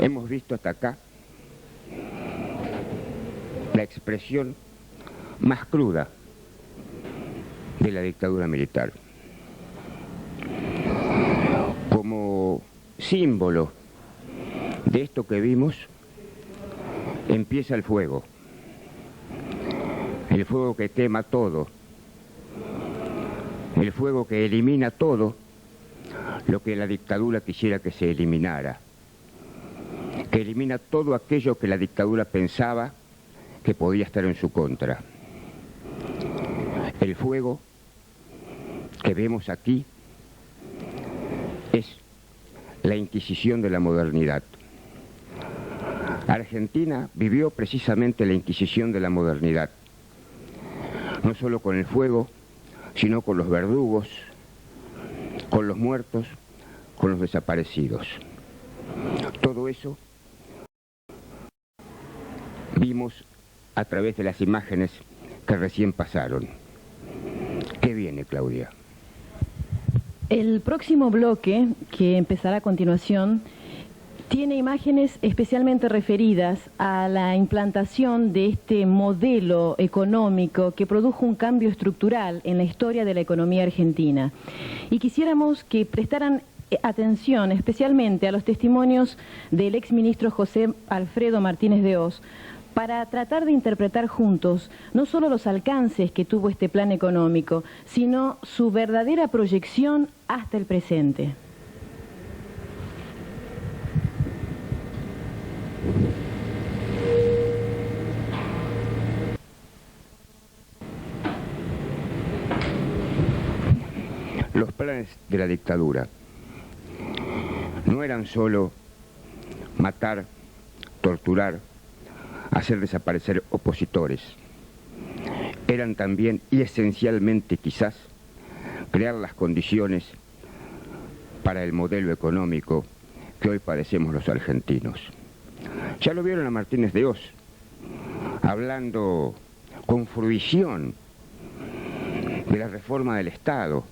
Hemos visto hasta acá la expresión más cruda de la dictadura militar. Como símbolo de esto que vimos, empieza el fuego que quema todo, el fuego que elimina todo lo que la dictadura quisiera que se eliminara, que elimina todo aquello que la dictadura pensaba que podía estar en su contra. El fuego que vemos aquí es la Inquisición de la modernidad. Argentina vivió precisamente la Inquisición de la modernidad, no solo con el fuego, sino con los verdugos, con los muertos, con los desaparecidos. Todo eso vimos a través de las imágenes que recién pasaron. ¿Qué viene, Claudia? El próximo bloque, que empezará a continuación, tiene imágenes especialmente referidas a la implantación de este modelo económico que produjo un cambio estructural en la historia de la economía argentina. Y quisiéramos que prestaran atención especialmente a los testimonios del exministro José Alfredo Martínez de Hoz, para tratar de interpretar juntos no solo los alcances que tuvo este plan económico, sino su verdadera proyección hasta el presente. Los planes de la dictadura no eran solo matar, torturar, hacer desaparecer opositores. Eran también, y esencialmente quizás, crear las condiciones para el modelo económico que hoy padecemos los argentinos. Ya lo vieron a Martínez de Hoz, hablando con fruición de la reforma del Estado,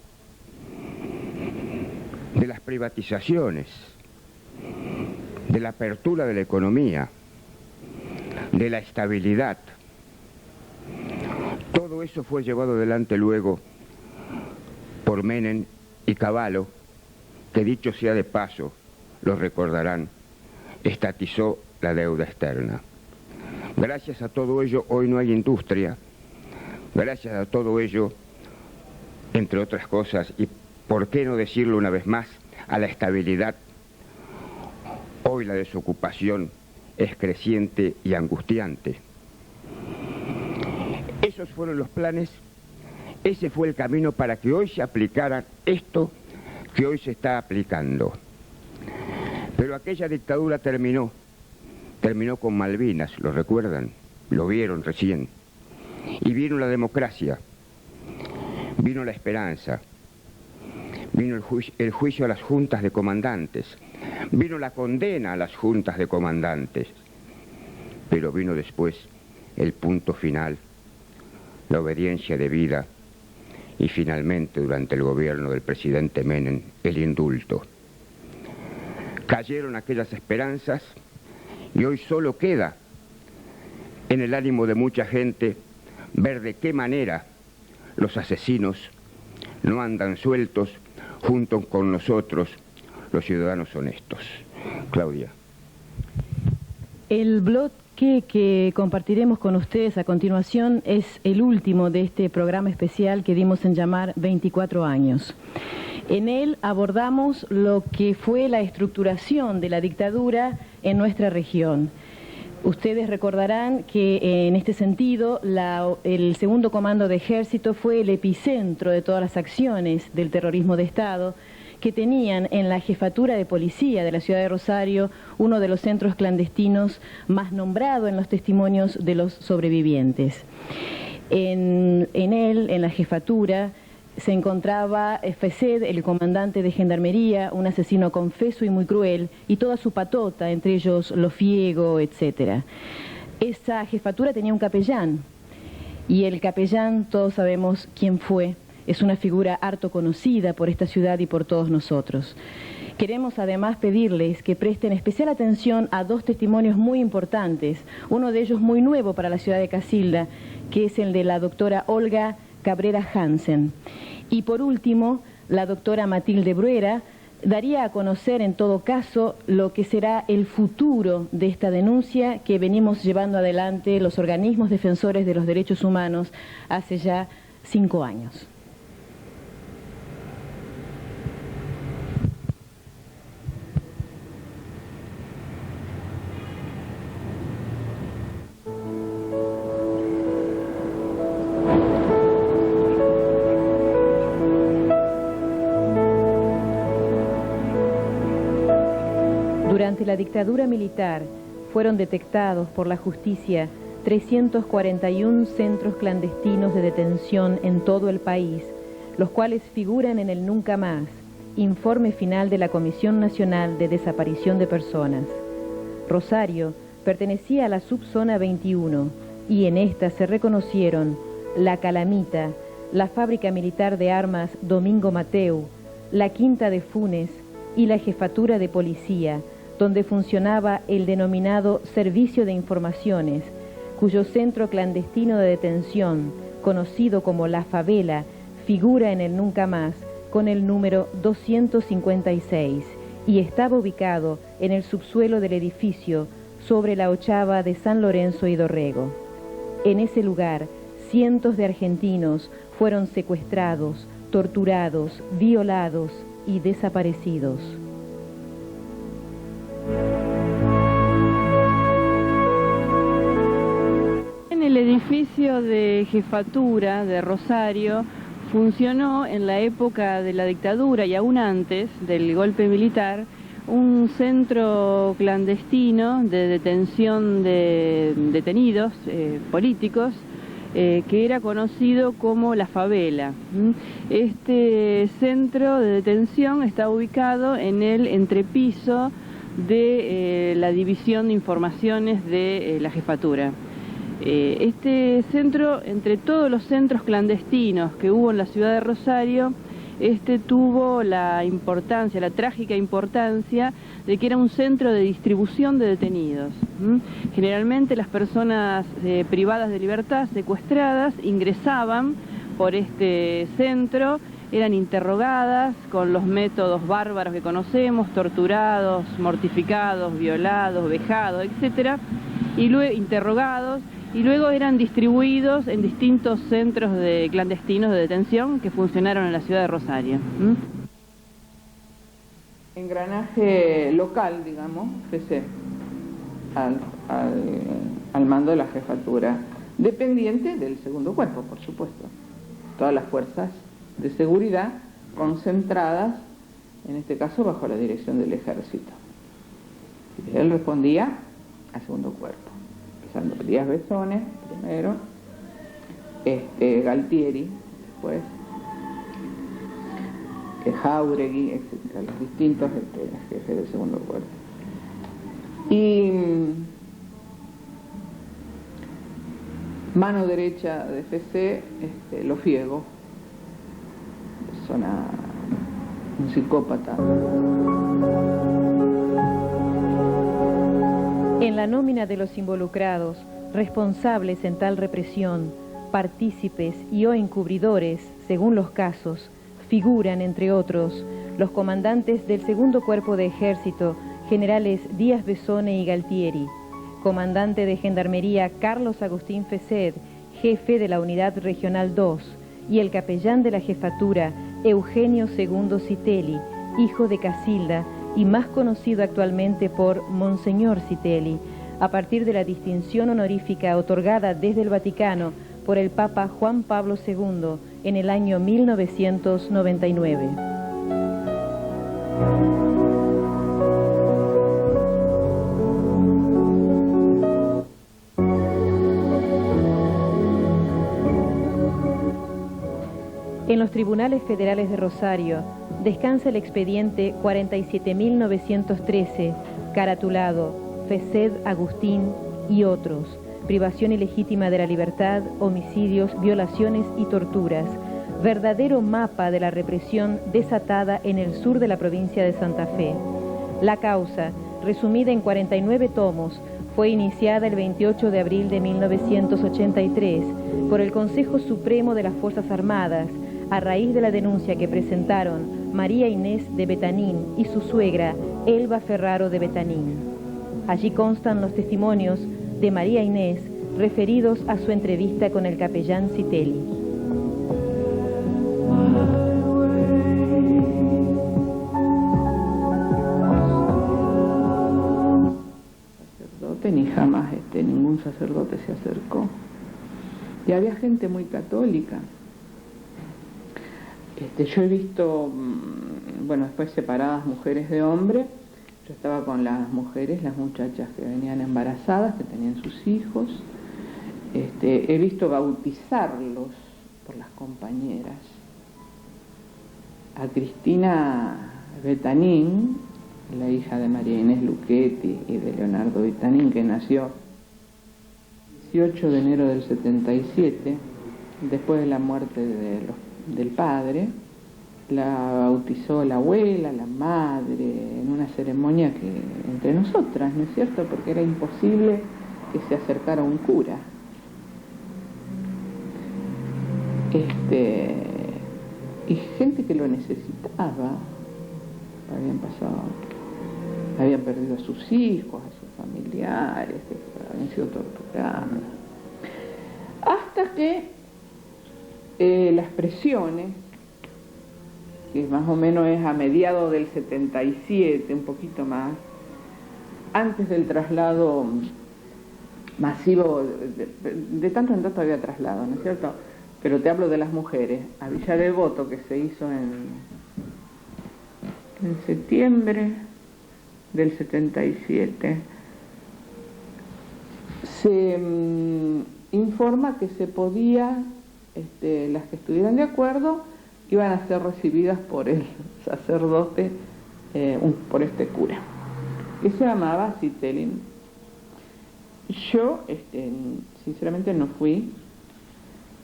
de las privatizaciones, de la apertura de la economía, de la estabilidad. Todo eso fue llevado adelante luego por Menem y Cavallo, que dicho sea de paso, lo recordarán, estatizó la deuda externa. Gracias a todo ello hoy no hay industria, gracias a todo ello, entre otras cosas, y por qué no decirlo una vez más, a la estabilidad, hoy la desocupación es creciente y angustiante. Esos fueron los planes, ese fue el camino para que hoy se aplicara esto que hoy se está aplicando. Pero aquella dictadura terminó con Malvinas, ¿lo recuerdan? Lo vieron recién. Y vino la democracia, vino la esperanza, vino el juicio a las juntas de comandantes, vino la condena a las juntas de comandantes, pero vino después el punto final, la obediencia debida y finalmente durante el gobierno del presidente Menem el indulto. Cayeron aquellas esperanzas y hoy solo queda en el ánimo de mucha gente ver de qué manera los asesinos no andan sueltos junto con nosotros, los ciudadanos honestos. Claudia. El bloque que compartiremos con ustedes a continuación es el último de este programa especial que dimos en llamar 24 años. En él abordamos lo que fue la estructuración de la dictadura en nuestra región. Ustedes recordarán que en este sentido el segundo comando de ejército fue el epicentro de todas las acciones del terrorismo de Estado, que tenían en la jefatura de policía de la ciudad de Rosario uno de los centros clandestinos más nombrado en los testimonios de los sobrevivientes. En la jefatura, se encontraba Fesed, el comandante de gendarmería, un asesino confeso y muy cruel, y toda su patota, entre ellos Lofiego, etc. Esa jefatura tenía un capellán, y el capellán, todos sabemos quién fue, es una figura harto conocida por esta ciudad y por todos nosotros. Queremos además pedirles que presten especial atención a dos testimonios muy importantes, uno de ellos muy nuevo para la ciudad de Casilda, que es el de la doctora Olga Cabrera Hansen. Y por último, la doctora Matilde Bruera daría a conocer en todo caso lo que será el futuro de esta denuncia que venimos llevando adelante los organismos defensores de los derechos humanos hace ya 5 años. Durante la dictadura militar fueron detectados por la justicia 341 centros clandestinos de detención en todo el país, los cuales figuran en el Nunca Más, informe final de la Comisión Nacional de Desaparición de Personas. Rosario pertenecía a la subzona 21 y en esta se reconocieron la Calamita, la Fábrica Militar de Armas Domingo Mateu, la Quinta de Funes y la Jefatura de Policía, donde funcionaba el denominado Servicio de Informaciones, cuyo centro clandestino de detención, conocido como La Favela, figura en el Nunca Más con el número 256 y estaba ubicado en el subsuelo del edificio sobre la ochava de San Lorenzo y Dorrego. En ese lugar, cientos de argentinos fueron secuestrados, torturados, violados y desaparecidos. En el edificio de jefatura de Rosario funcionó en la época de la dictadura y aún antes del golpe militar un centro clandestino de detención de detenidos políticos que era conocido como La Favela. Este centro de detención está ubicado en el entrepiso de la División de Informaciones de la Jefatura. Este centro, entre todos los centros clandestinos que hubo en la ciudad de Rosario, tuvo la importancia, la trágica importancia de que era un centro de distribución de detenidos. Generalmente las personas privadas de libertad, secuestradas, ingresaban por este centro, eran interrogadas con los métodos bárbaros que conocemos, torturados, mortificados, violados, vejados, etc. Y luego interrogados, y luego eran distribuidos en distintos centros clandestinos de detención que funcionaron en la ciudad de Rosario. Engranaje local, digamos, PC, al mando de la jefatura, dependiente del segundo cuerpo, por supuesto. Todas las fuerzas de seguridad concentradas, en este caso bajo la dirección del ejército. Él respondía al segundo cuerpo. Díaz Besones primero, Galtieri después, Jauregui, etc., los distintos jefes del segundo cuerpo. Y mano derecha de FC, Lofiego, un psicópata. En la nómina de los involucrados, responsables en tal represión, partícipes y o encubridores, según los casos, figuran, entre otros, los comandantes del segundo cuerpo de ejército, generales Díaz Besone y Galtieri, comandante de Gendarmería Carlos Agustín Fesed, jefe de la Unidad Regional 2, y el capellán de la jefatura, Eugenio II Citelli, hijo de Casilda, y más conocido actualmente por Monseñor Citelli, a partir de la distinción honorífica otorgada desde el Vaticano por el Papa Juan Pablo II en el año 1999. En los tribunales federales de Rosario descansa el expediente 47.913, caratulado Fesed Agustín y otros, privación ilegítima de la libertad, homicidios, violaciones y torturas, verdadero mapa de la represión desatada en el sur de la provincia de Santa Fe. La causa, resumida en 49 tomos, fue iniciada el 28 de abril de 1983 por el Consejo Supremo de las Fuerzas Armadas, a raíz de la denuncia que presentaron María Inés de Betanín y su suegra, Elba Ferraro de Betanín. Allí constan los testimonios de María Inés referidos a su entrevista con el capellán Citelli. Ni jamás ningún sacerdote se acercó. Y había gente muy católica. Yo he visto, bueno, después separadas mujeres de hombres. Yo estaba con las mujeres, las muchachas que venían embarazadas, que tenían sus hijos. He visto bautizarlos por las compañeras. A Cristina Betanín, la hija de María Inés Luchetti y de Leonardo Betanín, que nació el 18 de enero del 77, después de la muerte del padre. La bautizó la abuela, la madre, en una ceremonia que entre nosotras, ¿no es cierto? Porque era imposible que se acercara un cura. Y gente que lo necesitaba, habían perdido a sus hijos, a sus familiares, habían sido torturados. Hasta que las presiones, que más o menos es a mediados del 77, un poquito más, antes del traslado masivo, de tanto en tanto había traslado, ¿no es cierto? Pero te hablo de las mujeres, a Villa Devoto, que se hizo en septiembre del 77, se informa que se podía, las que estuvieran de acuerdo, iban a ser recibidas por el sacerdote, por este cura, que se llamaba Citelli. Yo, sinceramente no fui,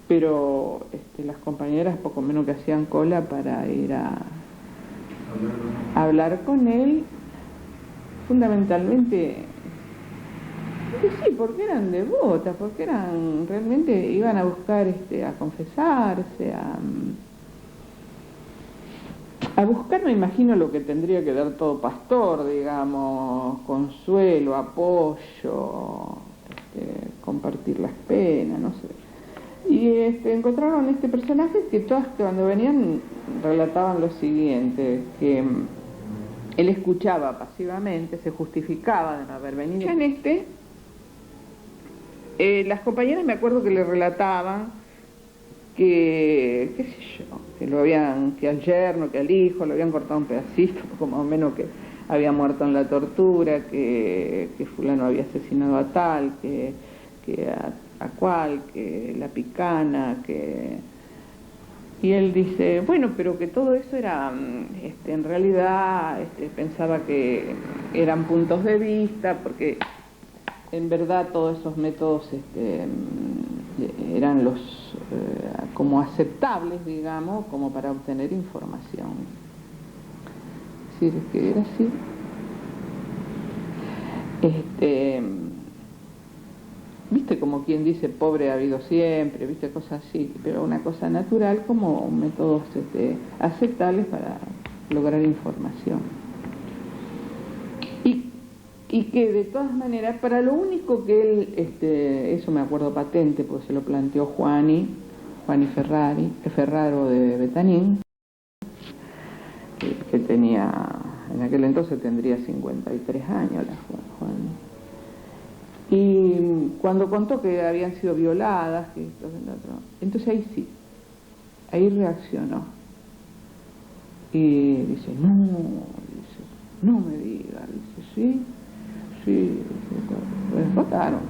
pero las compañeras poco menos que hacían cola para ir a hablar con él, fundamentalmente, sí, porque eran devotas, porque realmente iban a buscar a confesarse, a buscar, me imagino, lo que tendría que dar todo pastor, digamos, consuelo, apoyo, compartir las penas, no sé. Y encontraron este personaje que todas cuando venían relataban lo siguiente, que él escuchaba pasivamente, se justificaba de no haber venido. Las compañeras me acuerdo que le relataban que, qué sé yo, que al yerno, que al hijo le habían cortado un pedacito, como más o menos que había muerto en la tortura, que fulano había asesinado a tal, que a cual, que la picana, que... Y él dice, bueno, pero que todo eso era, en realidad, pensaba que eran puntos de vista, porque en verdad todos esos métodos eran los como aceptables, digamos, como para obtener información. Es decir, que era así. Viste, como quien dice, pobre ha habido siempre, viste, cosas así, pero una cosa natural como métodos aceptables para lograr información. Y que de todas maneras, para lo único que él, eso me acuerdo patente, porque se lo planteó Juani Ferraro de Betanín, que tenía, en aquel entonces tendría 53 años la Juani. Y cuando contó que habían sido violadas, que esto, que lo otro, entonces ahí sí, ahí reaccionó. Y dice, no me diga, dice, sí, pues votaron,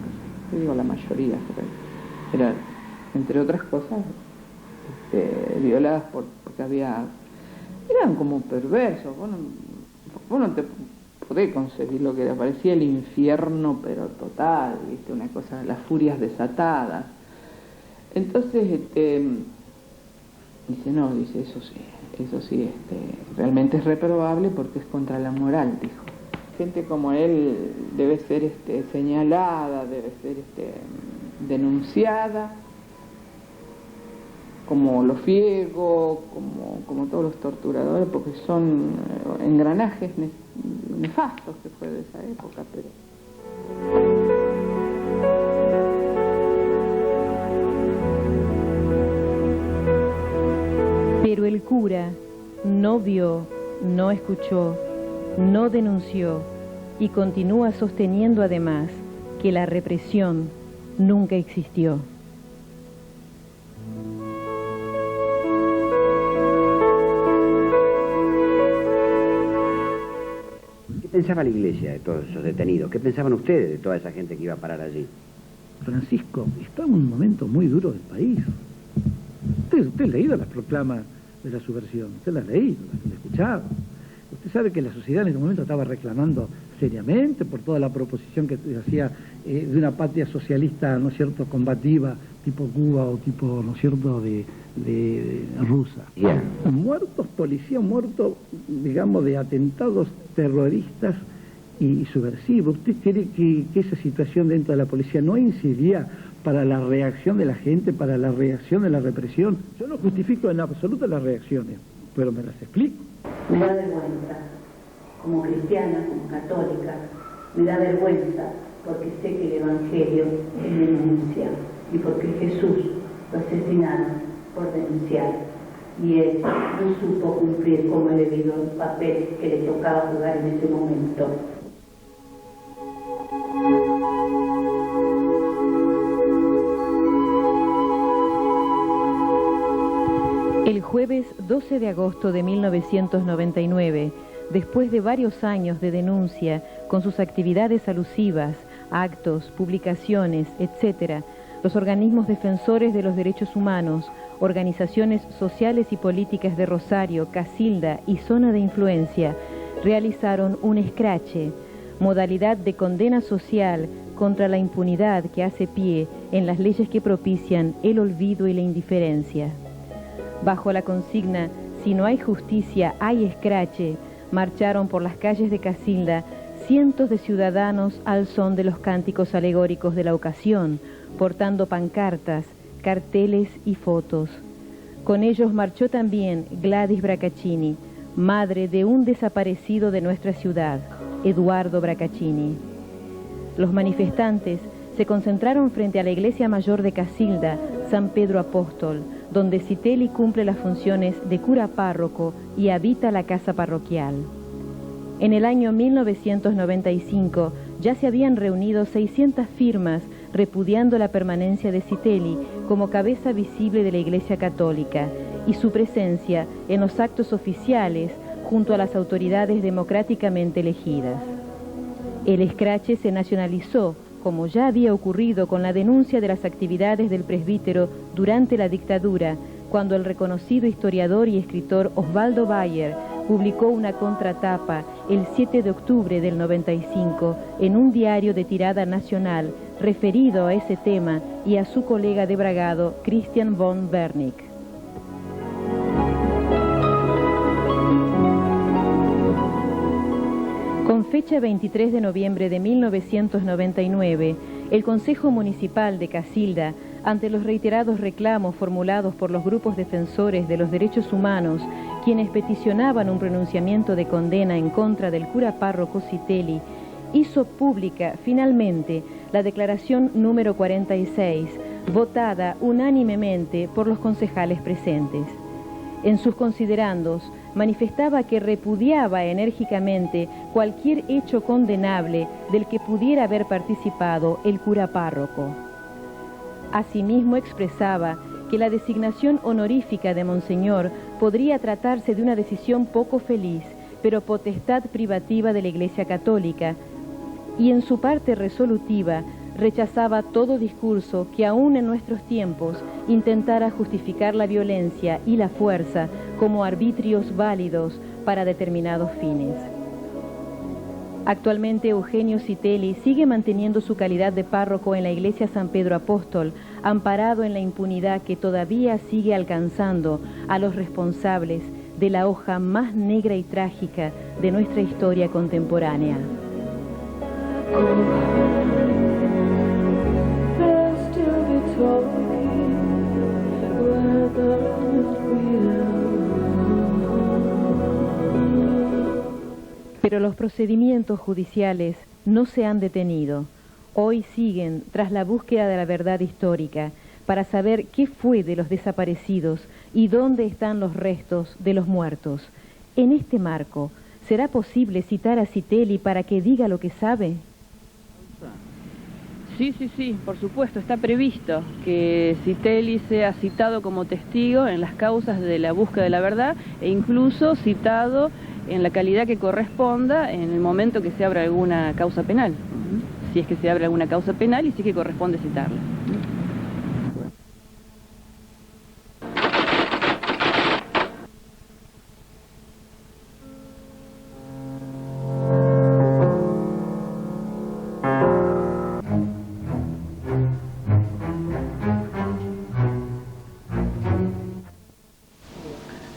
te digo la mayoría, pero era, entre otras cosas, violadas porque eran como perversos, vos no te podés concebir lo que era, parecía el infierno, pero total, ¿viste? Una cosa, las furias desatadas. Entonces, Dice, no, dice, eso sí, realmente es reprobable porque es contra la moral, dijo. Gente como él debe ser señalada, debe ser denunciada, como los Fiego, como todos los torturadores, porque son engranajes nefastos que fue de esa época, pero... Pero el cura no vio, no escuchó, no denunció y continúa sosteniendo además que la represión nunca existió. ¿Qué pensaba la iglesia de todos esos detenidos? ¿Qué pensaban ustedes de toda esa gente que iba a parar allí? Francisco, está en un momento muy duro del país. Usted ha leído las proclamas de la subversión, usted las ha leído, las ha escuchado. Usted sabe que la sociedad en ese momento estaba reclamando seriamente por toda la proposición que hacía de una patria socialista, ¿no es cierto?, combativa, tipo Cuba o tipo, ¿no es cierto?, de rusa. Yeah. Muertos, policías muertos, digamos, de atentados terroristas y subversivos. ¿Usted cree que esa situación dentro de la policía no incidía para la reacción de la gente, para la reacción de la represión? Yo no justifico en absoluto las reacciones, pero me las explico. Me da vergüenza, como cristiana, como católica, me da vergüenza porque sé que el Evangelio es denuncia y porque Jesús lo asesinaron por denunciar y él no supo cumplir como el debido papel que le tocaba jugar en ese momento. El jueves 12 de agosto de 1999, después de varios años de denuncia con sus actividades alusivas, actos, publicaciones, etc., los organismos defensores de los derechos humanos, organizaciones sociales y políticas de Rosario, Casilda y zona de influencia realizaron un escrache, modalidad de condena social contra la impunidad que hace pie en las leyes que propician el olvido y la indiferencia. Bajo la consigna "Si no hay justicia, hay escrache", marcharon por las calles de Casilda cientos de ciudadanos al son de los cánticos alegóricos de la ocasión, portando pancartas, carteles y fotos. Con ellos marchó también Gladys Bracaccini, madre de un desaparecido de nuestra ciudad, Eduardo Bracaccini. Los manifestantes se concentraron frente a la iglesia mayor de Casilda, San Pedro Apóstol, donde Citelli cumple las funciones de cura párroco y habita la casa parroquial. En el año 1995 ya se habían reunido 600 firmas repudiando la permanencia de Citelli como cabeza visible de la Iglesia Católica y su presencia en los actos oficiales junto a las autoridades democráticamente elegidas. El escrache se nacionalizó, como ya había ocurrido con la denuncia de las actividades del presbítero durante la dictadura, cuando el reconocido historiador y escritor Osvaldo Bayer publicó una contratapa el 7 de octubre del 95 en un diario de tirada nacional referido a ese tema y a su colega de bragado Christian von Wernick. Con fecha 23 de noviembre de 1999, el Consejo Municipal de Casilda, ante los reiterados reclamos formulados por los grupos defensores de los derechos humanos, quienes peticionaban un pronunciamiento de condena en contra del cura párroco Citelli, hizo pública finalmente la declaración número 46, votada unánimemente por los concejales presentes. En sus considerandos, manifestaba que repudiaba enérgicamente cualquier hecho condenable del que pudiera haber participado el cura párroco. Asimismo expresaba que la designación honorífica de Monseñor podría tratarse de una decisión poco feliz, pero potestad privativa de la Iglesia Católica, y en su parte resolutiva rechazaba todo discurso que aún en nuestros tiempos intentara justificar la violencia y la fuerza como arbitrios válidos para determinados fines. Actualmente Eugenio Citelli sigue manteniendo su calidad de párroco en la iglesia San Pedro Apóstol, amparado en la impunidad que todavía sigue alcanzando a los responsables de la hoja más negra y trágica de nuestra historia contemporánea. Pero los procedimientos judiciales no se han detenido. Hoy siguen tras la búsqueda de la verdad histórica para saber qué fue de los desaparecidos y dónde están los restos de los muertos. En este marco, ¿será posible citar a Citelli para que diga lo que sabe? Sí, por supuesto, está previsto que Citelli sea citado como testigo en las causas de la búsqueda de la verdad e incluso citado en la calidad que corresponda en el momento que se abra alguna causa penal. Si es que se abre alguna causa penal y si es que corresponde citarla.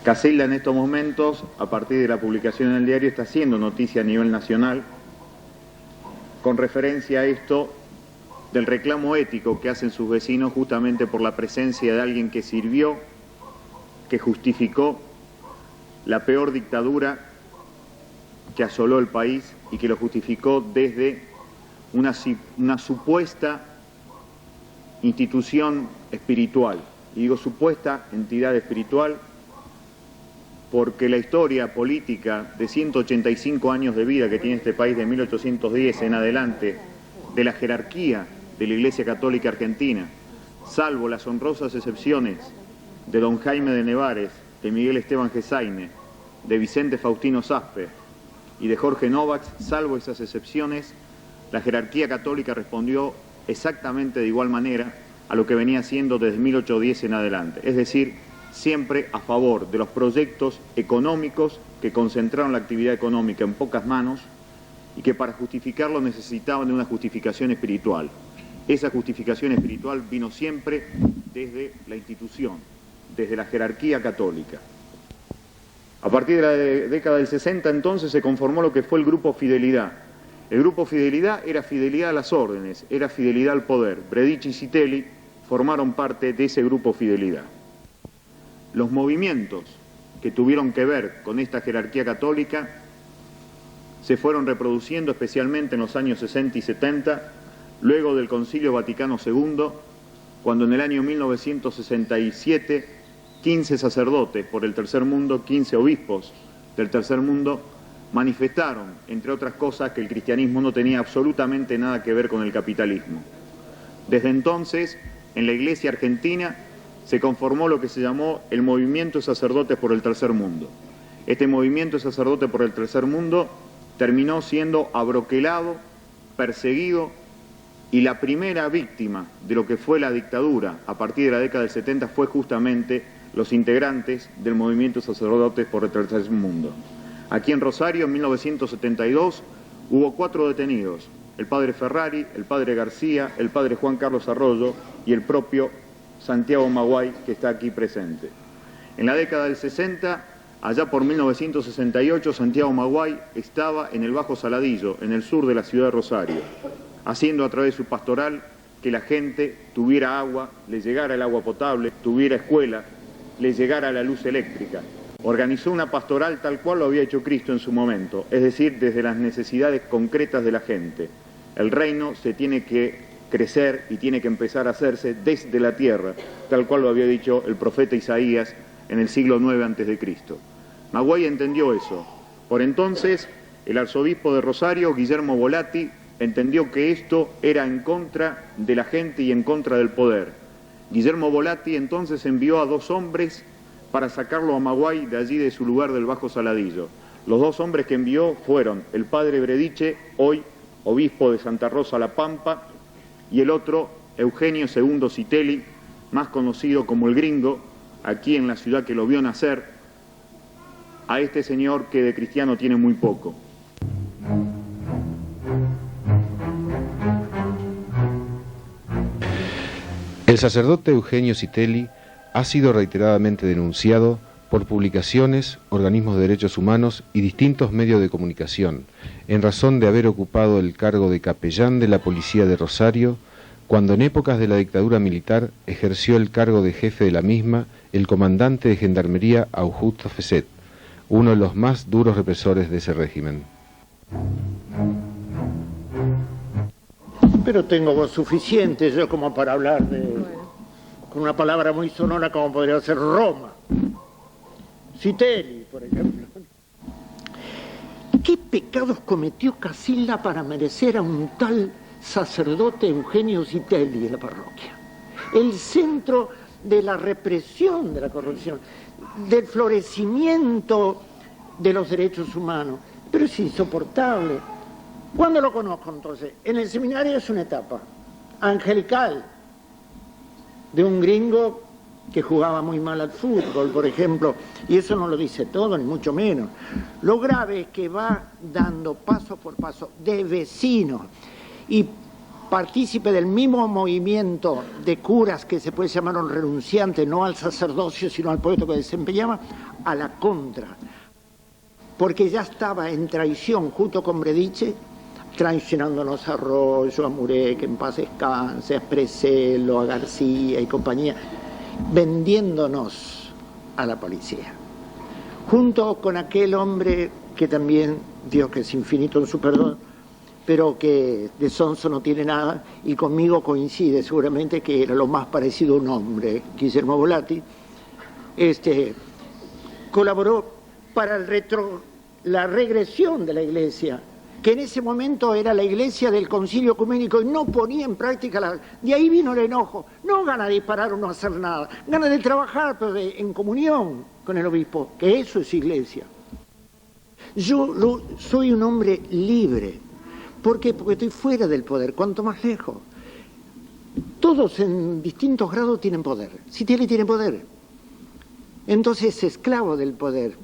Casilda en estos momentos, a partir de la publicación en el diario, está haciendo noticia a nivel nacional con referencia a esto del reclamo ético que hacen sus vecinos justamente por la presencia de alguien que sirvió, que justificó la peor dictadura que asoló el país y que lo justificó desde una supuesta institución espiritual. Y digo supuesta entidad espiritual porque la historia política de 185 años de vida que tiene este país de 1810 en adelante, de la jerarquía de la Iglesia Católica Argentina, salvo las honrosas excepciones de don Jaime de Nevares, de Miguel Esteban Gesaine, de Vicente Faustino Saspe y de Jorge Novax, salvo esas excepciones, la jerarquía católica respondió exactamente de igual manera a lo que venía haciendo desde 1810 en adelante, es decir, siempre a favor de los proyectos económicos que concentraron la actividad económica en pocas manos y que para justificarlo necesitaban de una justificación espiritual. Esa justificación espiritual vino siempre desde la institución, desde la jerarquía católica. A partir de la década del 60 entonces se conformó lo que fue el Grupo Fidelidad. El Grupo Fidelidad era fidelidad a las órdenes, era fidelidad al poder. Bredici y Citelli formaron parte de ese Grupo Fidelidad. Los movimientos que tuvieron que ver con esta jerarquía católica se fueron reproduciendo especialmente en los años 60 y 70, luego del Concilio Vaticano II, cuando en el año 1967 15 sacerdotes por el Tercer Mundo, 15 obispos del Tercer Mundo, manifestaron, entre otras cosas, que el cristianismo no tenía absolutamente nada que ver con el capitalismo. Desde entonces, en la Iglesia argentina, se conformó lo que se llamó el Movimiento de Sacerdotes por el Tercer Mundo. Este Movimiento de Sacerdotes por el Tercer Mundo terminó siendo abroquelado, perseguido, y la primera víctima de lo que fue la dictadura a partir de la década del 70 fue justamente los integrantes del Movimiento de Sacerdotes por el Tercer Mundo. Aquí en Rosario, en 1972, hubo 4 detenidos: el padre Ferrari, el padre García, el padre Juan Carlos Arroyo y el propio Santiago Maguay, que está aquí presente. En la década del 60, allá por 1968, Santiago Maguay estaba en el Bajo Saladillo, en el sur de la ciudad de Rosario, haciendo a través de su pastoral que la gente tuviera agua, le llegara el agua potable, tuviera escuela, le llegara la luz eléctrica. Organizó una pastoral tal cual lo había hecho Cristo en su momento, es decir, desde las necesidades concretas de la gente. El reino se tiene que crecer y tiene que empezar a hacerse desde la tierra, tal cual lo había dicho el profeta Isaías en el siglo IX a.C. Maguay entendió eso. Por entonces, el arzobispo de Rosario, Guillermo Volati, entendió que esto era en contra de la gente y en contra del poder. Guillermo Volati entonces envió a 2 hombres para sacarlo a Maguay de allí, de su lugar del Bajo Saladillo. Los 2 hombres que envió fueron el padre Brediche, hoy obispo de Santa Rosa La Pampa, y el otro, Eugenio II Citelli, más conocido como el Gringo, aquí en la ciudad que lo vio nacer, a este señor que de cristiano tiene muy poco. El sacerdote Eugenio Citelli ha sido reiteradamente denunciado por publicaciones, organismos de derechos humanos y distintos medios de comunicación, en razón de haber ocupado el cargo de capellán de la policía de Rosario, cuando en épocas de la dictadura militar ejerció el cargo de jefe de la misma el comandante de gendarmería Augusto Fesset, uno de los más duros represores de ese régimen. Pero tengo voz suficiente yo como para hablar con una palabra muy sonora como podría ser Roma. Citelli, por ejemplo. ¿Qué pecados cometió Casilla para merecer a un tal sacerdote Eugenio Citelli en la parroquia? El centro de la represión de la corrupción, del florecimiento de los derechos humanos. Pero es insoportable. ¿Cuándo lo conozco entonces? En el seminario es una etapa angelical de un gringo que jugaba muy mal al fútbol, por ejemplo, y eso no lo dice todo, ni mucho menos. Lo grave es que va dando paso por paso de vecino y partícipe del mismo movimiento de curas que se puede llamar un renunciante, no al sacerdocio, sino al puesto que desempeñaba, a la contra. Porque ya estaba en traición junto con Brediche, traicionándonos a Arroyo, a Muré, que en paz descanse, a Espreselo, a García y compañía, vendiéndonos a la policía. Junto con aquel hombre que también, Dios que es infinito en su perdón, pero que de sonso no tiene nada, y conmigo coincide seguramente que era lo más parecido a un hombre, Guillermo Volati, colaboró para la regresión de la Iglesia, que en ese momento era la Iglesia del Concilio Ecuménico y no ponía en práctica de ahí vino el enojo, no gana de disparar o no hacer nada, gana de trabajar pero en comunión con el obispo, que eso es Iglesia. Yo soy un hombre libre. ¿Por qué? Porque estoy fuera del poder, cuanto más lejos. Todos en distintos grados tienen poder. Citelli tiene poder. Entonces es esclavo del poder.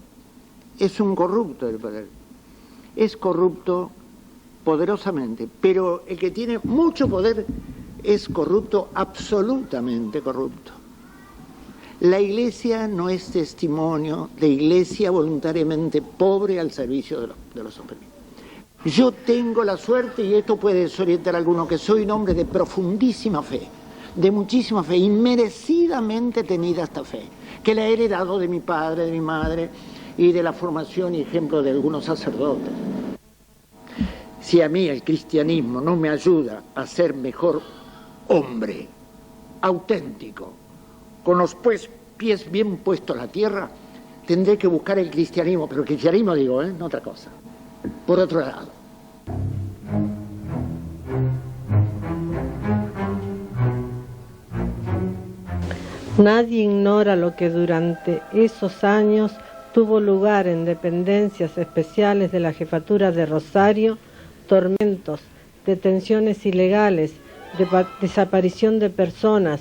Es un corrupto del poder. Es corrupto poderosamente, pero el que tiene mucho poder es corrupto, absolutamente corrupto. La Iglesia no es testimonio de Iglesia voluntariamente pobre al servicio de los oprimidos. Yo tengo la suerte, y esto puede desorientar a alguno, que soy un hombre de profundísima fe, de muchísima fe, inmerecidamente tenida esta fe, que la he heredado de mi padre, de mi madre, y de la formación y ejemplo de algunos sacerdotes. Si a mí el cristianismo no me ayuda a ser mejor hombre, auténtico, con los pies bien puestos a la tierra, tendré que buscar el cristianismo, pero el cristianismo digo, no otra cosa, por otro lado. Nadie ignora lo que durante esos años tuvo lugar en dependencias especiales de la Jefatura de Rosario, tormentos, detenciones ilegales, desaparición de personas,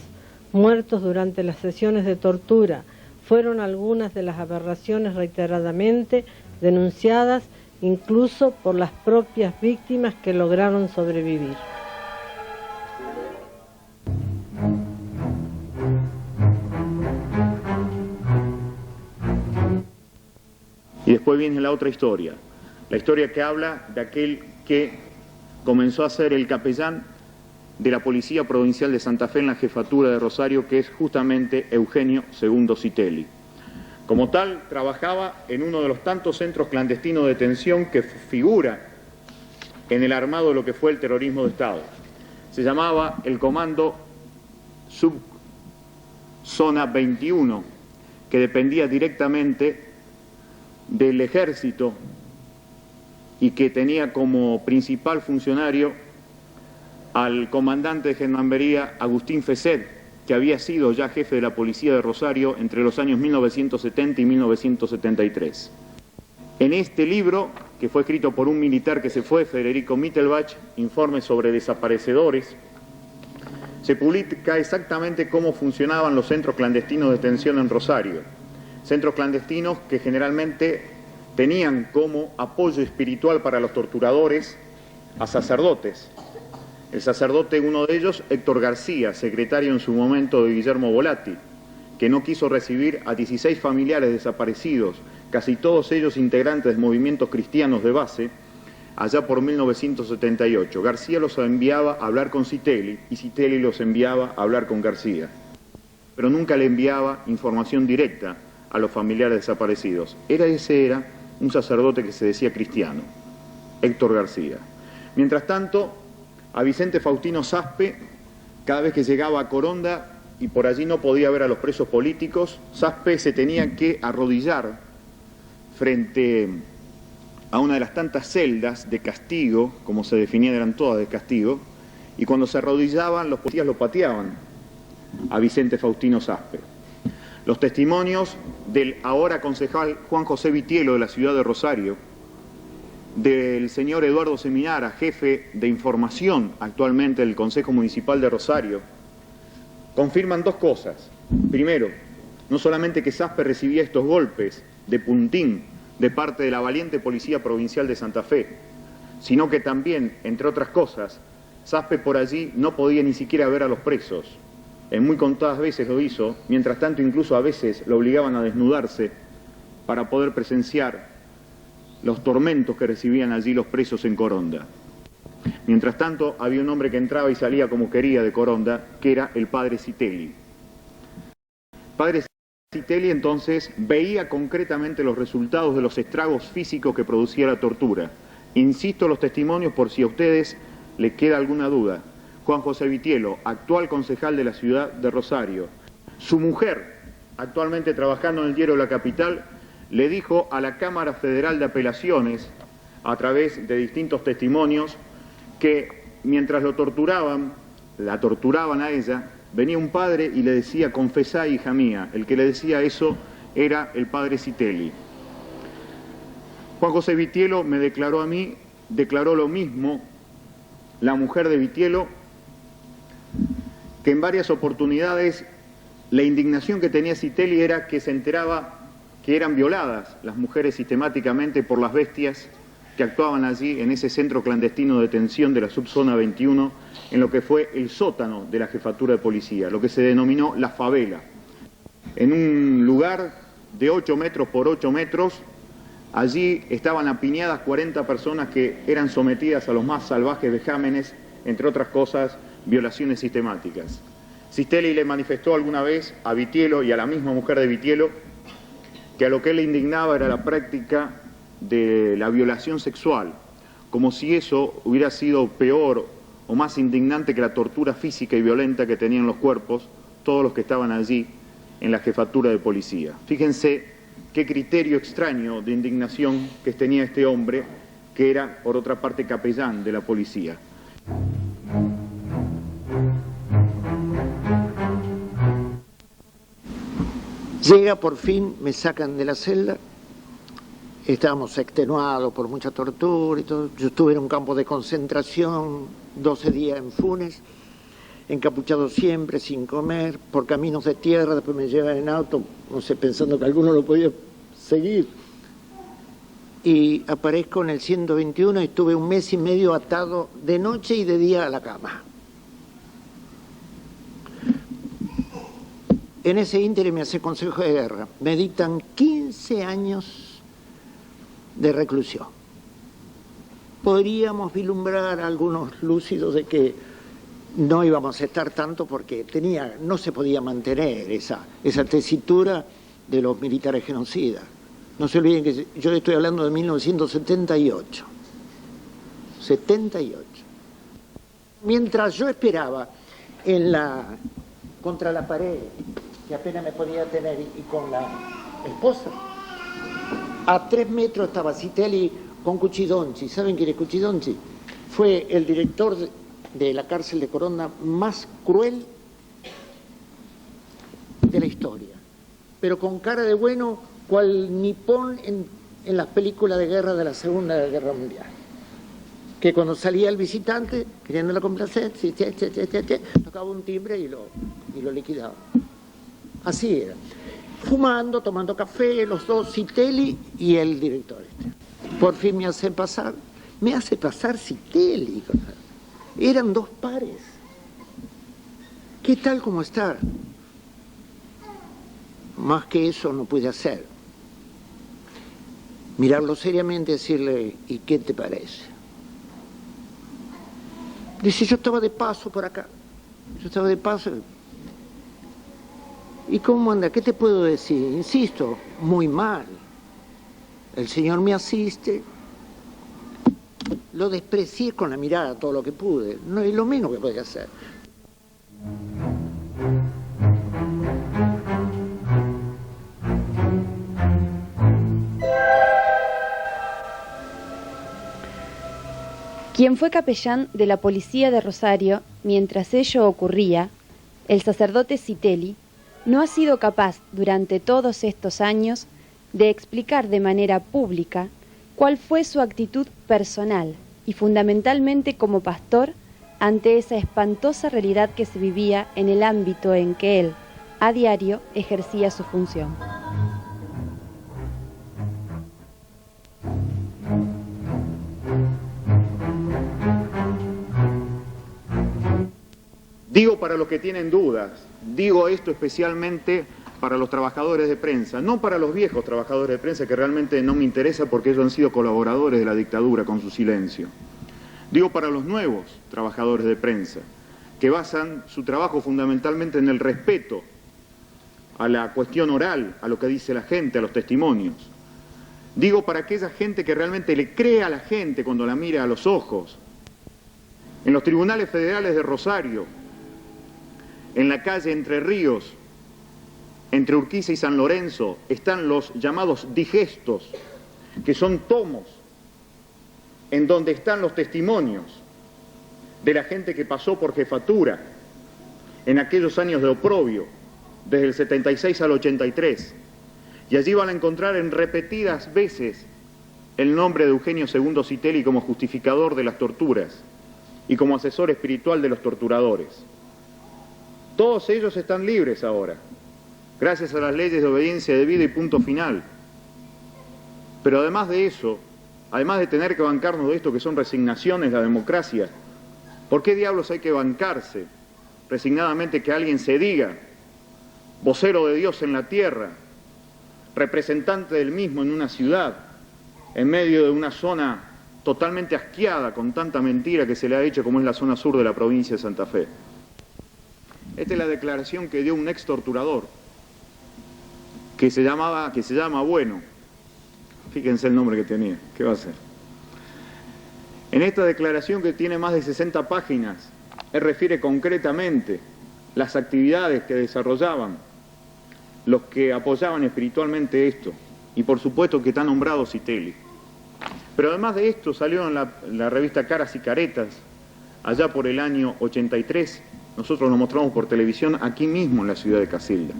muertos durante las sesiones de tortura, fueron algunas de las aberraciones reiteradamente denunciadas incluso por las propias víctimas que lograron sobrevivir. Y después viene la otra historia, la historia que habla de aquel que comenzó a ser el capellán de la Policía Provincial de Santa Fe en la Jefatura de Rosario, que es justamente Eugenio II Citelli. Como tal, trabajaba en uno de los tantos centros clandestinos de detención que figura en el armado de lo que fue el terrorismo de Estado. Se llamaba el Comando Subzona 21, que dependía directamente del Ejército y que tenía como principal funcionario al comandante de gendarmería Agustín Fesset, que había sido ya jefe de la Policía de Rosario entre los años 1970 y 1973. En este libro, que fue escrito por un militar que se fue, Federico Mittelbach, Informe sobre desaparecedores, se publica exactamente cómo funcionaban los centros clandestinos de detención en Rosario. Centros clandestinos que generalmente tenían como apoyo espiritual para los torturadores a sacerdotes, El sacerdote, uno de ellos, Héctor García, secretario en su momento de Guillermo Volatti, que no quiso recibir a 16 familiares desaparecidos, casi todos ellos integrantes de movimientos cristianos de base, allá por 1978. García los enviaba a hablar con Citelli y Citelli los enviaba a hablar con García, pero nunca le enviaba información directa a los familiares desaparecidos. Ese era un sacerdote que se decía cristiano, Héctor García. Mientras tanto, a Vicente Faustino Saspe, cada vez que llegaba a Coronda y por allí no podía ver a los presos políticos, Saspe se tenía que arrodillar frente a una de las tantas celdas de castigo, como se definían, eran todas de castigo, y cuando se arrodillaban los policías lo pateaban a Vicente Faustino Saspe. Los testimonios del ahora concejal Juan José Vitielo de la ciudad de Rosario, del señor Eduardo Seminara, jefe de información actualmente del Consejo Municipal de Rosario, confirman dos cosas. Primero, no solamente que Saspe recibía estos golpes de puntín de parte de la valiente Policía Provincial de Santa Fe, sino que también, entre otras cosas, Saspe por allí no podía ni siquiera ver a los presos. En muy contadas veces lo hizo, mientras tanto incluso a veces lo obligaban a desnudarse para poder presenciar los tormentos que recibían allí los presos en Coronda. Mientras tanto, había un hombre que entraba y salía como quería de Coronda, que era el padre Citelli. Padre Citelli entonces veía concretamente los resultados de los estragos físicos que producía la tortura. Insisto los testimonios por si a ustedes les queda alguna duda. Juan José Vitielo, actual concejal de la ciudad de Rosario. Su mujer, actualmente trabajando en el diario La Capital, le dijo a la Cámara Federal de Apelaciones, a través de distintos testimonios, que mientras la torturaban a ella, venía un padre y le decía, confesá, hija mía. El que le decía eso era el padre Citelli. Juan José Vitielo me declaró a mí, declaró lo mismo la mujer de Vitielo, que en varias oportunidades la indignación que tenía Citelli era que se enteraba que eran violadas las mujeres sistemáticamente por las bestias que actuaban allí en ese centro clandestino de detención de la subzona 21, en lo que fue el sótano de la jefatura de policía, lo que se denominó la favela. En un lugar de 8 metros por 8 metros, allí estaban apiñadas 40 personas que eran sometidas a los más salvajes vejámenes, entre otras cosas, violaciones sistemáticas. Citelli le manifestó alguna vez a Vitielo y a la misma mujer de Vitielo que a lo que él le indignaba era la práctica de la violación sexual, como si eso hubiera sido peor o más indignante que la tortura física y violenta que tenían los cuerpos, todos los que estaban allí en la jefatura de policía. Fíjense qué criterio extraño de indignación que tenía este hombre, que era, por otra parte, capellán de la policía. Llega por fin, me sacan de la celda, estábamos extenuados por mucha tortura y todo. Yo estuve en un campo de concentración, 12 días en Funes, encapuchado siempre, sin comer, por caminos de tierra, después me llevan en auto, no sé, pensando que alguno lo podía seguir. Y aparezco en el 121 y estuve 1 mes y medio atado de noche y de día a la cama. En ese ínterim me hace consejo de guerra. Me dictan 15 años de reclusión. Podríamos vislumbrar algunos lúcidos de que no íbamos a estar tanto porque no se podía mantener esa tesitura de los militares genocidas. No se olviden que yo estoy hablando de 1978. 78. Mientras yo esperaba contra la pared, que apenas me podía tener, y con la esposa, a 3 metros estaba Citelli con Cuchidonchi. ¿Saben quién es Cuchidonchi? Fue el director de la cárcel de Coronda más cruel de la historia, pero con cara de bueno, cual nipón en las películas de guerra de la Segunda Guerra Mundial, que cuando salía el visitante, queriéndolo complacer, tocaba un timbre y lo liquidaba. Así era. Fumando, tomando café, los dos, Citelli y el director. Por fin me hace pasar Citelli. Eran dos pares. ¿Qué tal como estar? Más que eso no puede hacer. Mirarlo seriamente y decirle, ¿y qué te parece? Dice, yo estaba de paso por acá. Yo estaba de paso. ¿Y cómo anda? ¿Qué te puedo decir? Insisto, muy mal. El Señor me asiste. Lo desprecié con la mirada todo lo que pude. No es lo menos que podía hacer. Quien fue capellán de la policía de Rosario mientras ello ocurría, el sacerdote Citelli, no ha sido capaz durante todos estos años de explicar de manera pública cuál fue su actitud personal y fundamentalmente como pastor ante esa espantosa realidad que se vivía en el ámbito en que él, a diario, ejercía su función. Digo para los que tienen dudas, digo esto especialmente para los trabajadores de prensa, no para los viejos trabajadores de prensa que realmente no me interesa porque ellos han sido colaboradores de la dictadura con su silencio. Digo para los nuevos trabajadores de prensa que basan su trabajo fundamentalmente en el respeto a la cuestión oral, a lo que dice la gente, a los testimonios. Digo para aquella gente que realmente le cree a la gente cuando la mira a los ojos. En los tribunales federales de Rosario, en la calle Entre Ríos, entre Urquiza y San Lorenzo, están los llamados digestos, que son tomos en donde están los testimonios de la gente que pasó por jefatura en aquellos años de oprobio, desde el 76 al 83. Y allí van a encontrar en repetidas veces el nombre de Eugenio II Citelli como justificador de las torturas y como asesor espiritual de los torturadores. Todos ellos están libres ahora, gracias a las leyes de obediencia debida y punto final. Pero además de eso, además de tener que bancarnos de esto que son resignaciones, la democracia, ¿por qué diablos hay que bancarse resignadamente que alguien se diga vocero de Dios en la tierra, representante del mismo en una ciudad, en medio de una zona totalmente asqueada con tanta mentira que se le ha hecho como es la zona sur de la provincia de Santa Fe? Esta es la declaración que dio un ex torturador, que se llama Bueno. Fíjense el nombre que tenía, ¿qué va a hacer? En esta declaración que tiene más de 60 páginas, él refiere concretamente las actividades que desarrollaban los que apoyaban espiritualmente esto, y por supuesto que está nombrado Citelli. Pero además de esto salió en la revista Caras y Caretas, allá por el año 83, nosotros lo mostramos por televisión aquí mismo en la ciudad de Casilda.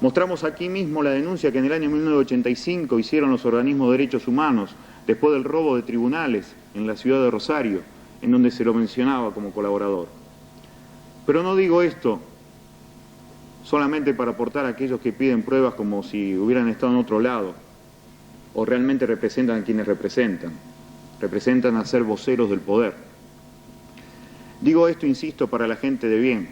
Mostramos aquí mismo la denuncia que en el año 1985 hicieron los organismos de derechos humanos después del robo de tribunales en la ciudad de Rosario, en donde se lo mencionaba como colaborador. Pero no digo esto solamente para aportar a aquellos que piden pruebas como si hubieran estado en otro lado, o realmente representan a quienes representan a ser voceros del poder. Digo esto, insisto, para la gente de bien.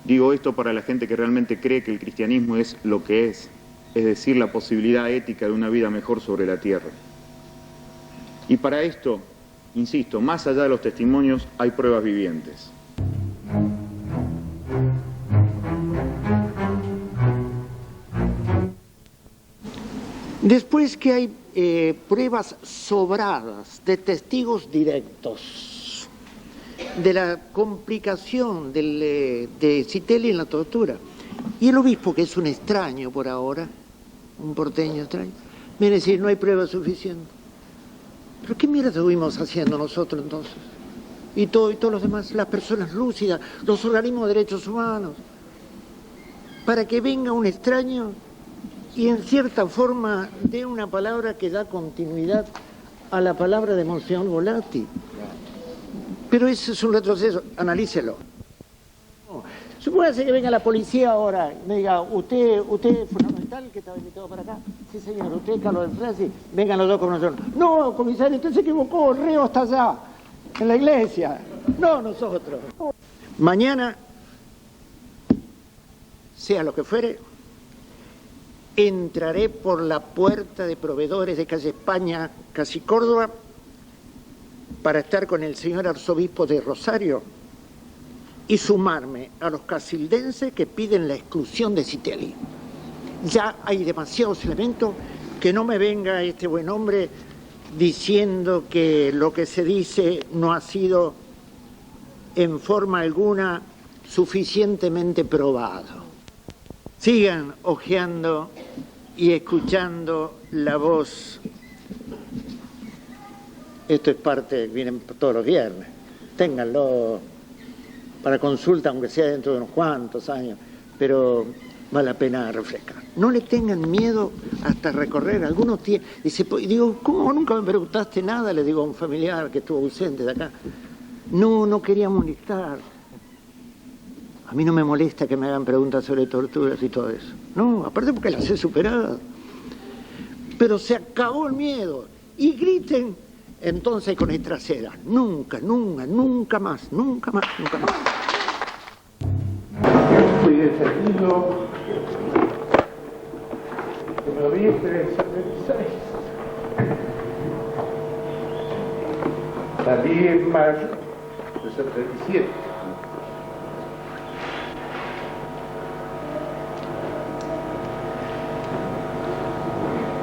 Digo esto para la gente que realmente cree que el cristianismo es lo que es decir, la posibilidad ética de una vida mejor sobre la tierra. Y para esto, insisto, más allá de los testimonios, hay pruebas vivientes. Después que hay pruebas sobradas de testigos directos de la complicación de Citelli en la tortura, y el obispo, que es un extraño por ahora, un porteño extraño, viene a decir, no hay pruebas suficientes. ¿Pero qué mierda estuvimos haciendo nosotros entonces? Y todos los demás, las personas lúcidas, los organismos de derechos humanos, para que venga un extraño y en cierta forma dé una palabra que da continuidad a la palabra de Monseñor Volatti. Pero eso es un retroceso, analícelo. Supóngase que venga la policía ahora y me diga, usted es fundamental que estaba invitado para acá. Sí, señor, usted es Carlos del Frasi, vengan los dos con nosotros. No, comisario, usted se equivocó, el reo está allá. en la iglesia, no nosotros. Mañana, sea lo que fuere, entraré por la puerta de proveedores de calle España, casi Córdoba, para estar con el señor arzobispo de Rosario y sumarme a los casildenses que piden la exclusión de Citelli. Ya hay demasiados elementos, que no me venga este buen hombre diciendo que lo que se dice no ha sido en forma alguna suficientemente probado. Sigan hojeando y escuchando la voz. Esto es parte, vienen todos los viernes. Ténganlo para consulta, aunque sea dentro de unos cuantos años, pero vale la pena refrescar. No le tengan miedo hasta recorrer. Algunos dice, digo, ¿cómo nunca me preguntaste nada? Le digo a un familiar que estuvo ausente de acá. No quería molestar. A mí no me molesta que me hagan preguntas sobre torturas y todo eso. No, aparte porque las he superado. Pero se acabó el miedo. Y griten entonces con esta seda. Nunca, nunca, nunca más, nunca más, nunca más. Fui detenido en noviembre del 76. Salí en mayo del 77.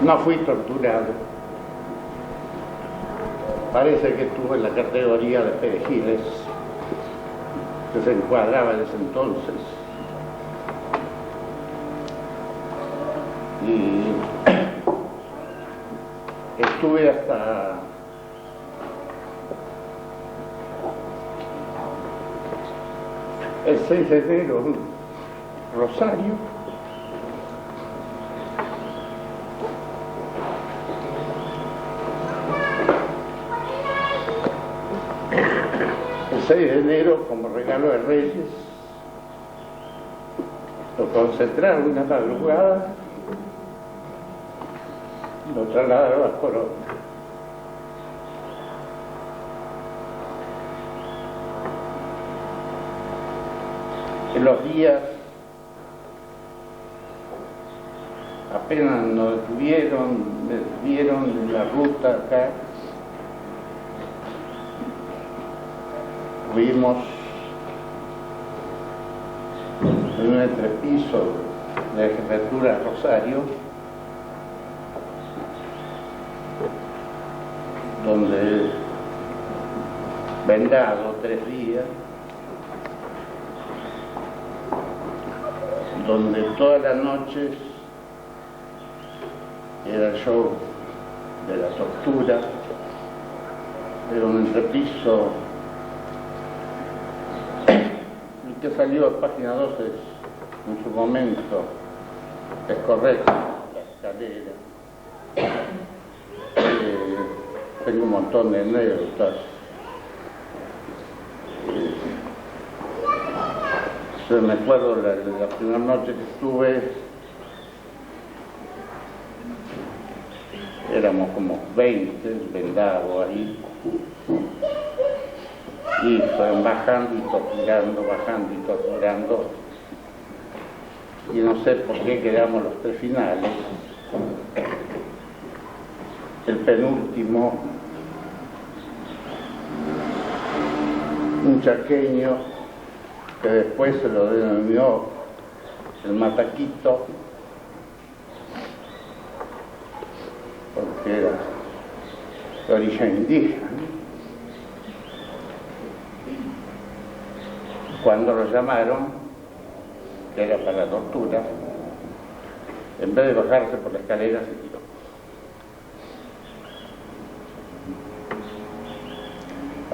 No fui torturado. Parece que estuve en la categoría de perejiles que se encuadraba en ese entonces. Y estuve hasta el 6 de enero en Rosario. El 6 de enero, como regalo de Reyes, lo concentraron una madrugada y lo trasladaron a Corona. En los días apenas nos detuvieron, me detuvieron en la ruta acá. Fuimos en un entrepiso de la jefatura de Rosario, donde vendado 3 días, donde todas las noches era el show de la tortura. Era un entrepiso que salió a página 12 en su momento. Es correcto, la escalera. Tengo un montón de anécdotas. Yo me acuerdo la primera noche que estuve, éramos como 20 vendados ahí, y fueron bajando y torturando, y no sé por qué quedamos los 3 finales. El penúltimo, un chaqueño que después se lo denominó el Mataquito, porque era de origen indígena. Cuando lo llamaron, que era para la tortura, en vez de bajarse por la escalera, se tiró.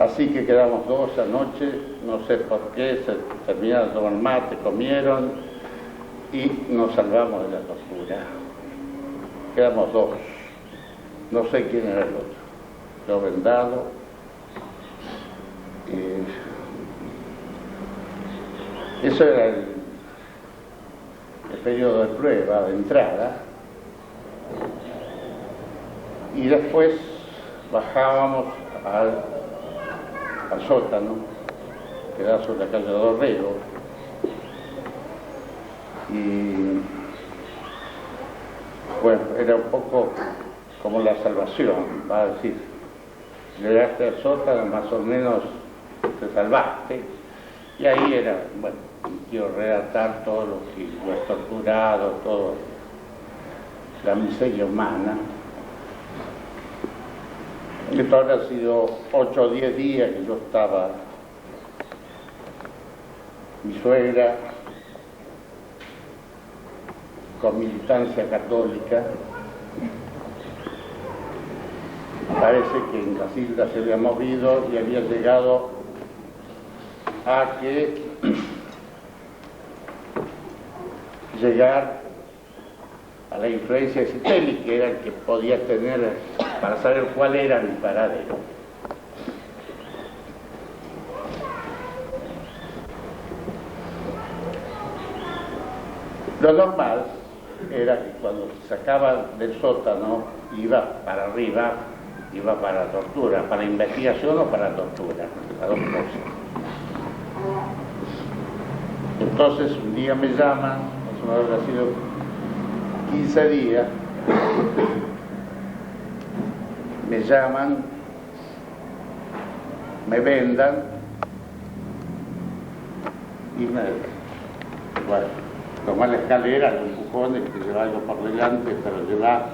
Así que quedamos 2 esa noche, no sé por qué, se terminaron de tomar mate, comieron y nos salvamos de la tortura. Quedamos 2, no sé quién era el otro, yo vendado. Eso era el periodo de prueba, de entrada, y después bajábamos al al sótano, que da sobre la calle Dorrego, y bueno, era un poco como la salvación, va a decir, llegaste al sótano, más o menos te salvaste, y ahí era, bueno, quiero relatar todo lo que los torturados, toda la miseria humana. Esto habrá sido 8 o 10 días que yo estaba, mi suegra, con militancia católica. Parece que en Casilda se había movido y había llegado a que llegar a la influencia de Citelli, que era el que podía tener para saber cuál era mi paradero. Lo normal era que cuando sacaba del sótano iba para arriba, iba para tortura, para investigación o para tortura, las dos cosas. Entonces un día me llaman, eso habrá sido 15 días, me llaman, me vendan y me, bueno, tomé la escalera, los empujones, que llevaba yo por delante, pero llevaba.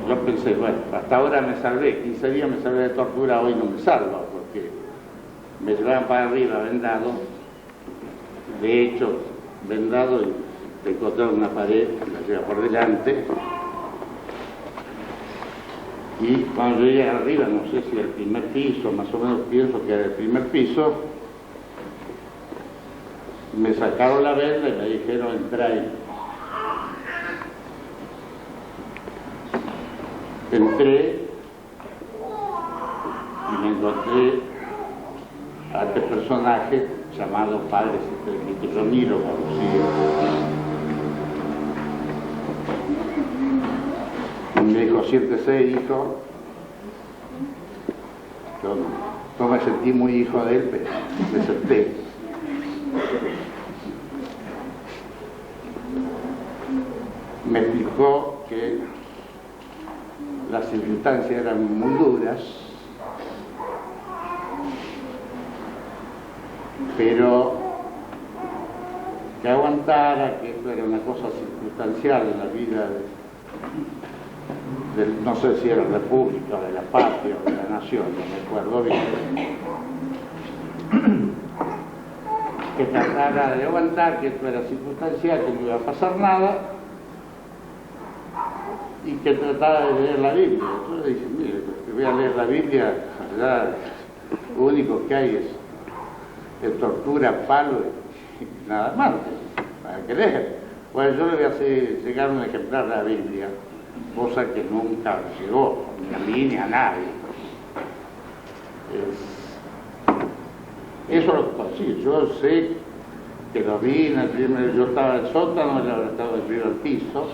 Yo pensé, bueno, hasta ahora me salvé, 15 días me salvé de tortura, hoy no me salvo, porque me llevaban para arriba vendado, de hecho, vendado y te encontraba una pared, la lleva por delante, y cuando llegué arriba, no sé si el primer piso, más o menos pienso que era el primer piso, me sacaron la venda y me dijeron, entra ahí. Entré y me encontré a este personaje llamado Padre Citelli, que yo ni lo conocía. Y me dijo, siéntese, hijo. Yo no me sentí muy hijo de él, pero me senté. Me explicó que las circunstancias eran muy duras, pero que aguantara, que esto era una cosa circunstancial en la vida no sé si era la república, de la patria o de la nación, no me acuerdo bien, que tratara de aguantar, que esto era circunstancial, que no iba a pasar nada, y que tratara de leer la Biblia. Yo le dije, mire, que voy a leer la Biblia, allá lo único que hay es tortura, palo y nada más, para que leer. Bueno, yo le voy a hacer llegar un ejemplar de la Biblia, cosa que nunca llegó, ni a mí ni a nadie. Eso es lo que puedo decir. Yo sé que lo vi en el primer, yo estaba en el sótano, yo estaba en el primer piso,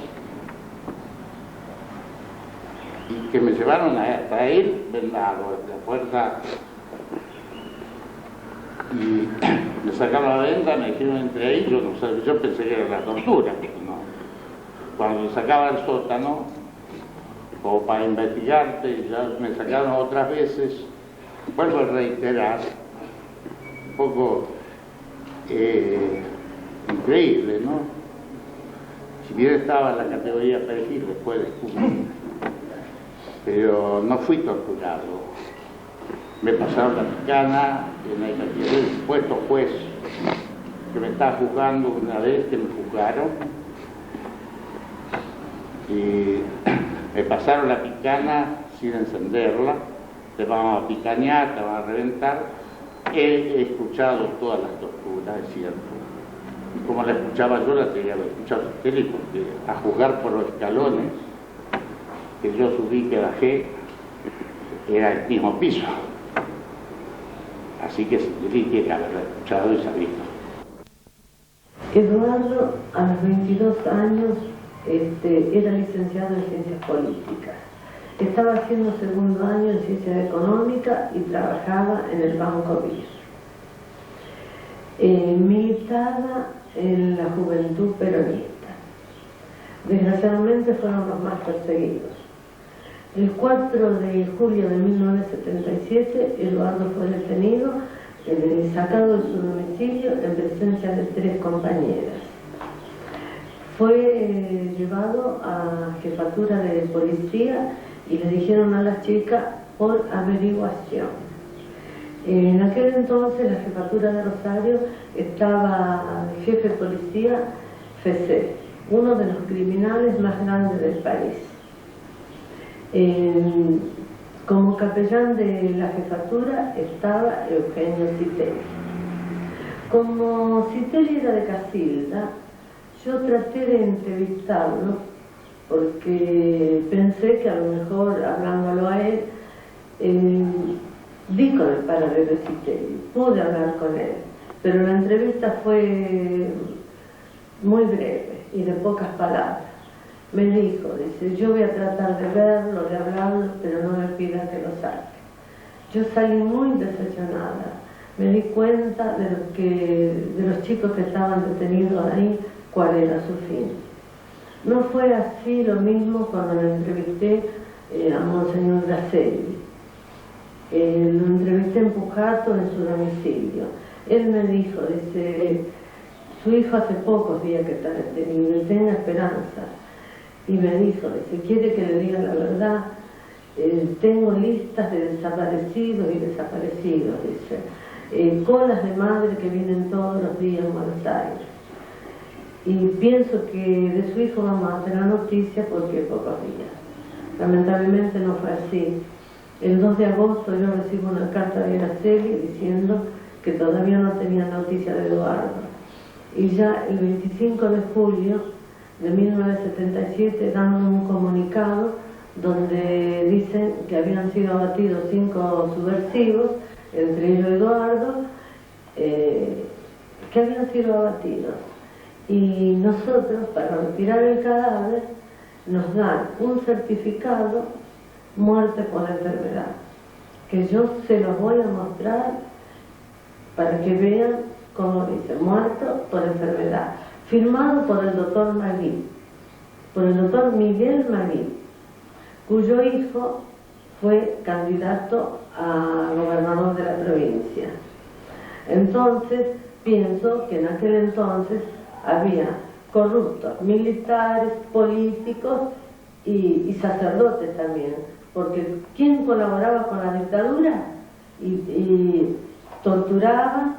y que me llevaron hasta él vendado, de la puerta, y me sacaron la venda, me dijeron entre ahí, yo no sé, yo pensé que era la tortura, pero no. Cuando me sacaba del sótano, o para investigarte, ya me sacaron otras veces, vuelvo a reiterar, un poco increíble, ¿no? Si bien estaba en la categoría perejil después descubrí, pero no fui torturado. Me pasaron la picana en el supuesto juez que me estaba juzgando una vez, que me juzgaron, y me pasaron la picana sin encenderla, te van a picanear, te van a reventar. He escuchado todas las torturas, es cierto. Y como la escuchaba yo, la tenía que escuchar Citelli, porque a juzgar por los escalones que yo subí, que bajé, era el mismo piso. Así que Citelli tiene que haberla escuchado y sabido. Eduardo, a los 22 años, era licenciado en Ciencias Políticas. Estaba haciendo segundo año en Ciencias Económicas y trabajaba en el Banco BIR. Militaba en la Juventud Peronista. Desgraciadamente fueron los más perseguidos. El 4 de julio de 1977, Eduardo fue detenido y sacado de su domicilio en presencia de 3 compañeras. Fue llevado a jefatura de policía y le dijeron a las chicas por averiguación. En aquel entonces la jefatura de Rosario estaba el jefe de policía Fecé, uno de los criminales más grandes del país. Como capellán de la jefatura estaba Eugenio Citelli. Como Citelli era de Casilda, yo traté de entrevistarlo porque pensé que a lo mejor, hablándolo a él, di con el paradero de Citelli, pude hablar con él, pero la entrevista fue muy breve y de pocas palabras. Me dijo, dice, yo voy a tratar de verlo, de hablarlo, pero no me pida que lo saque. Yo salí muy decepcionada. Me di cuenta de los chicos que estaban detenidos ahí, cuál era su fin. No fue así lo mismo cuando le entrevisté a Monseñor Gracelli. Lo entrevisté en Pujato, en su domicilio. Él me dijo, dice, su hijo hace pocos días que está detenido y tenga esperanza. Y me dijo, dice, ¿quiere que le diga la verdad? Tengo listas de desaparecidos y desaparecidos, dice. Colas de madre que vienen todos los días en Buenos Aires. Y pienso que de su hijo vamos a tener noticia porque pocos días. Lamentablemente no fue así. El 2 de agosto yo recibo una carta de Gracelli diciendo que todavía no tenía noticia de Eduardo. Y ya el 25 de julio de 1977 dan un comunicado donde dicen que habían sido abatidos 5 subversivos, entre ellos Eduardo, que habían sido abatidos. Y nosotros, para retirar el cadáver, nos dan un certificado muerte por enfermedad, que yo se los voy a mostrar para que vean cómo dice, muerto por enfermedad, firmado por el doctor Magui, por el doctor Miguel Magui, cuyo hijo fue candidato a gobernador de la provincia. Entonces, pienso que en aquel entonces había corruptos, militares, políticos y sacerdotes también, porque ¿quién colaboraba con la dictadura y torturaba?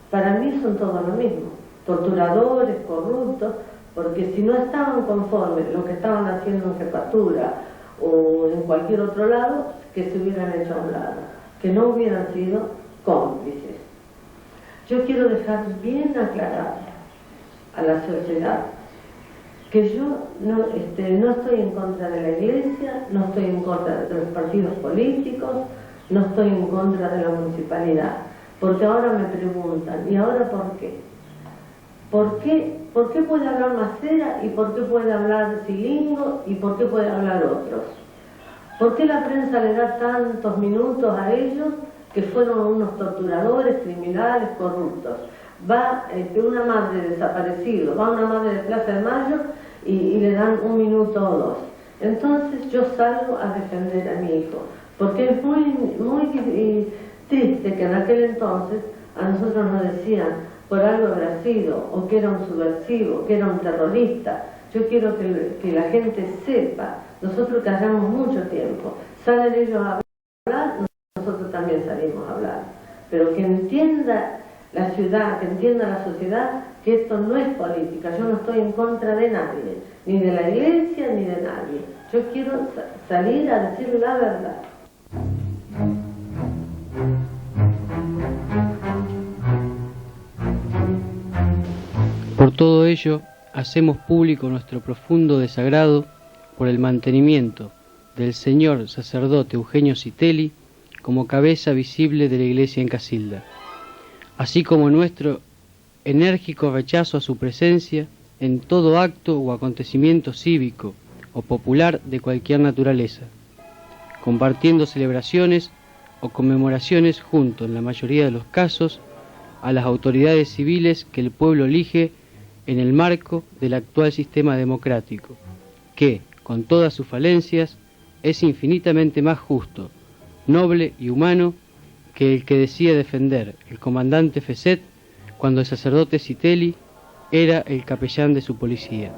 Para mí son todo lo mismo, torturadores, corruptos, porque si no estaban conformes lo que estaban haciendo en jefatura o en cualquier otro lado, que se hubieran hecho a un lado, que no hubieran sido cómplices. Yo quiero dejar bien aclarado a la sociedad que yo no estoy en contra de la Iglesia, no estoy en contra de los partidos políticos, no estoy en contra de la municipalidad, porque ahora me preguntan, ¿y ahora por qué? ¿Por qué puede hablar Macera y por qué puede hablar Silingo y por qué puede hablar otros? ¿Por qué la prensa le da tantos minutos a ellos que fueron unos torturadores, criminales, corruptos? Va una madre desaparecida, va una madre de Plaza de Mayo y le dan 1 minuto o 2. Entonces yo salgo a defender a mi hijo, porque es muy triste que en aquel entonces a nosotros nos decían por algo habrá sido, o que era un subversivo, que era un terrorista. Yo quiero que la gente sepa, nosotros callamos mucho tiempo, salen ellos a hablar, nosotros también salimos a hablar, pero que entienda la ciudad, que entienda la sociedad que esto no es política. Yo no estoy en contra de nadie, ni de la Iglesia ni de nadie. Yo quiero salir a decir la verdad. Por todo ello, hacemos público nuestro profundo desagrado por el mantenimiento del señor sacerdote Eugenio Citelli como cabeza visible de la Iglesia en Casilda, así como nuestro enérgico rechazo a su presencia en todo acto o acontecimiento cívico o popular de cualquier naturaleza, compartiendo celebraciones o conmemoraciones junto, en la mayoría de los casos, a las autoridades civiles que el pueblo elige en el marco del actual sistema democrático, que, con todas sus falencias, es infinitamente más justo, noble y humano que el que decía defender el comandante Feset cuando el sacerdote Citelli era el capellán de su policía.